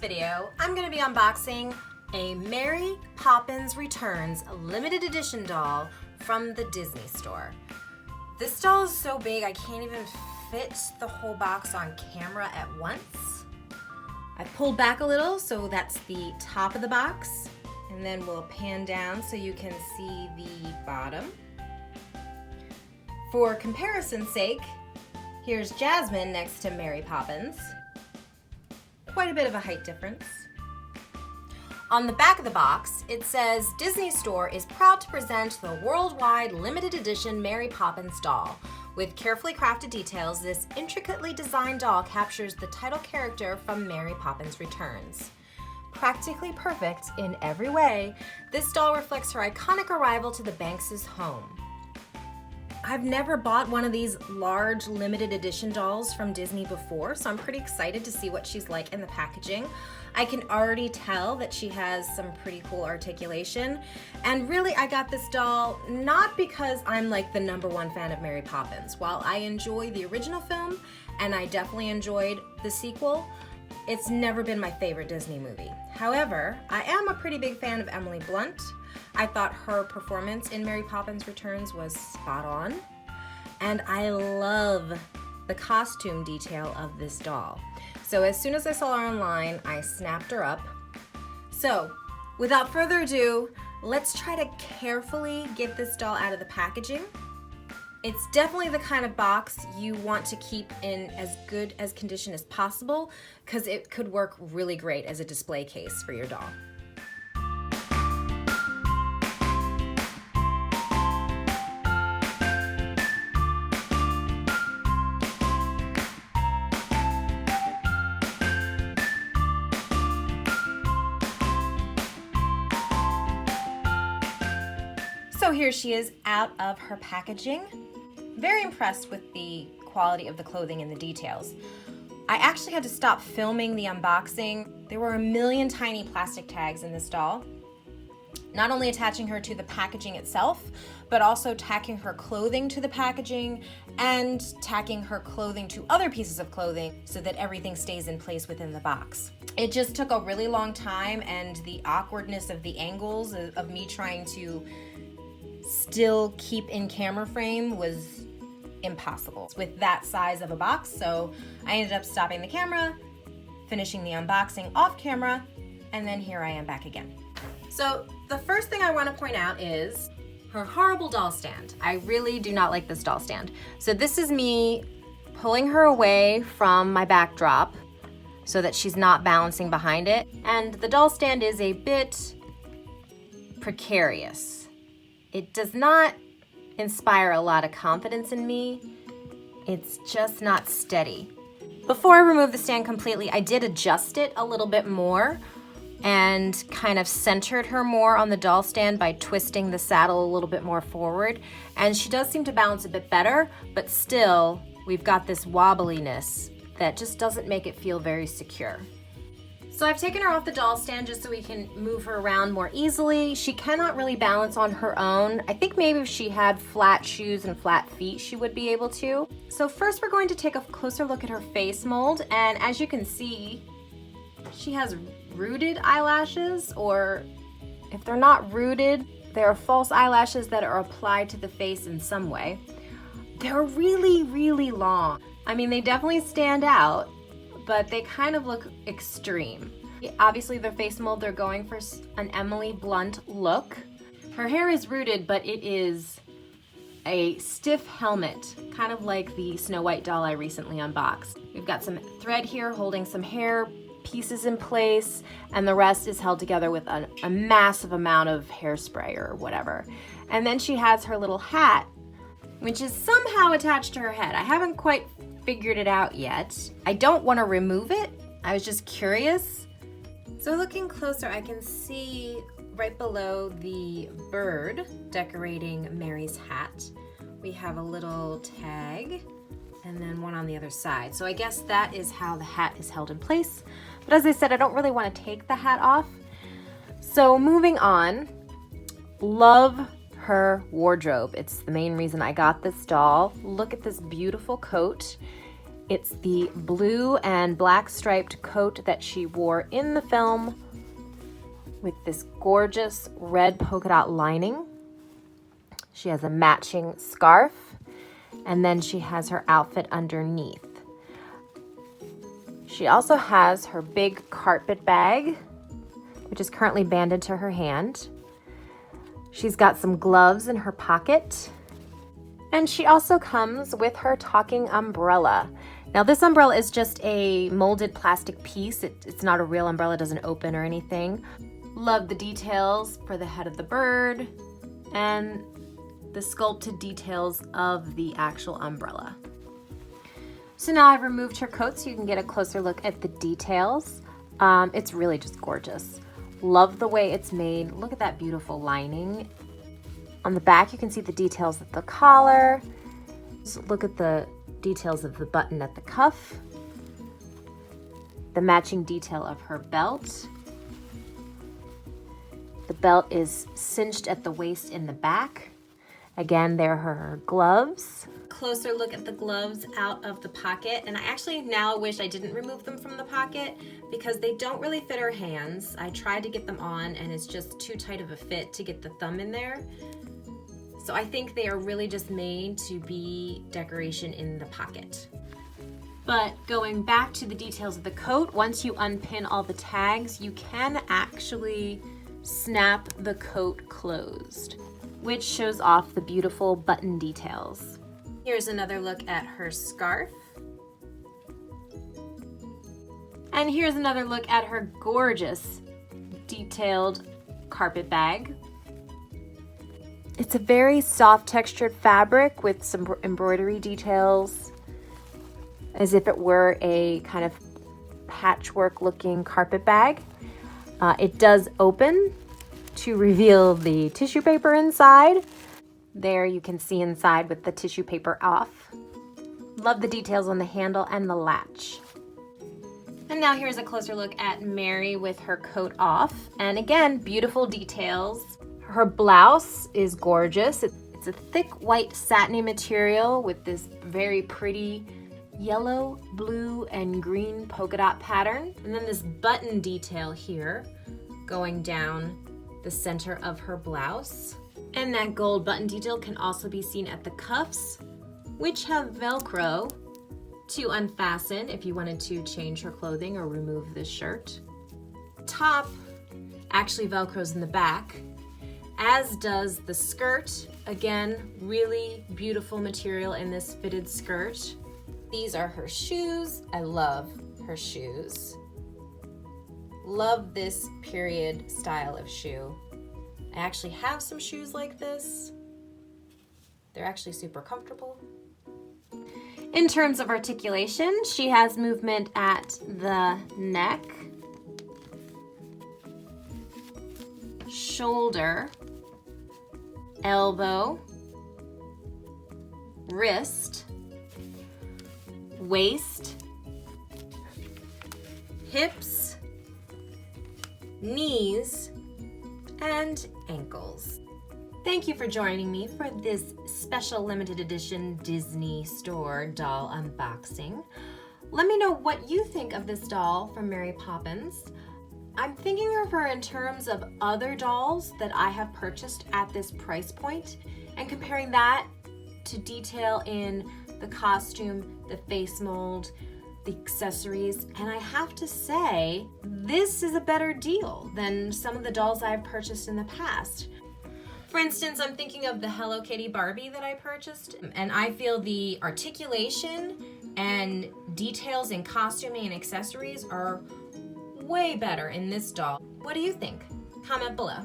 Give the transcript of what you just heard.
video, I'm going to be unboxing a Mary Poppins Returns limited edition doll from the Disney store. This doll is so big I can't even fit the whole box on camera at once. I pulled back a little, so that's the top of the box, and then we'll pan down so you can see the bottom. For comparison's sake, here's Jasmine next to Mary Poppins. Quite a bit of a height difference. On the back of the box, it says, Disney Store is proud to present the worldwide limited edition Mary Poppins doll. With carefully crafted details, this intricately designed doll captures the title character from Mary Poppins Returns. Practically perfect in every way, this doll reflects her iconic arrival to the Banks' home. I've never bought one of these large limited edition dolls from Disney before, so I'm pretty excited to see what she's like in the packaging. I can already tell that she has some pretty cool articulation, and really I got this doll not because I'm like the #1 fan of Mary Poppins. While I enjoy the original film and I definitely enjoyed the sequel, it's never been my favorite Disney movie. However, I am a pretty big fan of Emily Blunt. I thought her performance in Mary Poppins Returns was spot on, and I love the costume detail of this doll. So as soon as I saw her online, I snapped her up. So without further ado, let's try to carefully get this doll out of the packaging. It's definitely the kind of box you want to keep in as good as condition as possible, because it could work really great as a display case for your doll. So here she is out of her packaging. Very impressed with the quality of the clothing and the details. I actually had to stop filming the unboxing. There were a million tiny plastic tags in this doll, not only attaching her to the packaging itself, but also tacking her clothing to the packaging and tacking her clothing to other pieces of clothing so that everything stays in place within the box. It just took a really long time, and the awkwardness of the angles of me trying to still keep in camera frame was impossible with that size of a box. So I ended up stopping the camera, finishing the unboxing off camera, and then here I am back again. So the first thing I want to point out is her horrible doll stand. I really do not like this doll stand. So this is me pulling her away from my backdrop so that she's not balancing behind it. And the doll stand is a bit precarious. It does not inspire a lot of confidence in me. It's just not steady. Before I remove the stand completely, I did adjust it a little bit more and kind of centered her more on the doll stand by twisting the saddle a little bit more forward. And she does seem to balance a bit better, but still, we've got this wobbliness that just doesn't make it feel very secure. So I've taken her off the doll stand just so we can move her around more easily. She cannot really balance on her own. I think maybe if she had flat shoes and flat feet, she would be able to. So first we're going to take a closer look at her face mold, and as you can see, she has rooted eyelashes, or if they're not rooted, they are false eyelashes that are applied to the face in some way. They're really, really long. I mean, they definitely stand out, but they kind of look extreme. Obviously, their face mold, they're going for an Emily Blunt look. Her hair is rooted, but it is a stiff helmet, kind of like the Snow White doll I recently unboxed. We've got some thread here holding some hair pieces in place, and the rest is held together with a massive amount of hairspray or whatever. And then she has her little hat, which is somehow attached to her head. I haven't quite figured it out yet. I don't want to remove it. I was just curious. So looking closer, I can see right below the bird decorating Mary's hat, we have a little tag and then one on the other side. So I guess that is how the hat is held in place. But as I said, I don't really want to take the hat off. So moving on, love her wardrobe. It's the main reason I got this doll. Look at this beautiful coat. It's the blue and black striped coat that she wore in the film with this gorgeous red polka dot lining. She has a matching scarf, and then she has her outfit underneath. She also has her big carpet bag, which is currently banded to her hand. She's got some gloves in her pocket. And she also comes with her talking umbrella. Now this umbrella is just a molded plastic piece. It's not a real umbrella, it doesn't open or anything. Love the details for the head of the bird and the sculpted details of the actual umbrella. So now I've removed her coat so you can get a closer look at the details. It's really just gorgeous. Love the way it's made. Look at that beautiful lining. On the back, you can see the details of the collar. Just look at the details of the button at the cuff. The matching detail of her belt. The belt is cinched at the waist in the back. Again, there are her gloves. Closer look at the gloves out of the pocket, and I actually now wish I didn't remove them from the pocket because they don't really fit her hands. I tried to get them on and it's just too tight of a fit to get the thumb in there. So I think they are really just made to be decoration in the pocket. But going back to the details of the coat, once you unpin all the tags, you can actually snap the coat closed, which shows off the beautiful button details. Here's another look at her scarf. And here's another look at her gorgeous detailed carpet bag. It's a very soft textured fabric with some embroidery details, as if it were a kind of patchwork looking carpet bag. It does open to reveal the tissue paper inside. There you can see inside with the tissue paper off. Love the details on the handle and the latch. And now here's a closer look at Mary with her coat off. And again, beautiful details. Her blouse is gorgeous. It's a thick white satiny material with this very pretty yellow, blue, and green polka dot pattern. And then this button detail here going down the center of her blouse. And that gold button detail can also be seen at the cuffs, which have Velcro to unfasten if you wanted to change her clothing or remove this shirt. Top actually Velcros in the back, as does the skirt. Again, really beautiful material in this fitted skirt. These are her shoes. I love her shoes. Love this period style of shoe. I actually have some shoes like this. They're actually super comfortable. In terms of articulation, she has movement at the neck, shoulder, elbow, wrist, waist, hips, knees, and ankles. Thank you for joining me for this special limited edition Disney Store doll unboxing. Let me know what you think of this doll from Mary Poppins. I'm thinking of her in terms of other dolls that I have purchased at this price point and comparing that to detail in the costume, the face mold, the accessories, and I have to say, this is a better deal than some of the dolls I've purchased in the past. For instance, I'm thinking of the Hello Kitty Barbie that I purchased, and I feel the articulation and details in costuming and accessories are way better in this doll. What do you think? Comment below.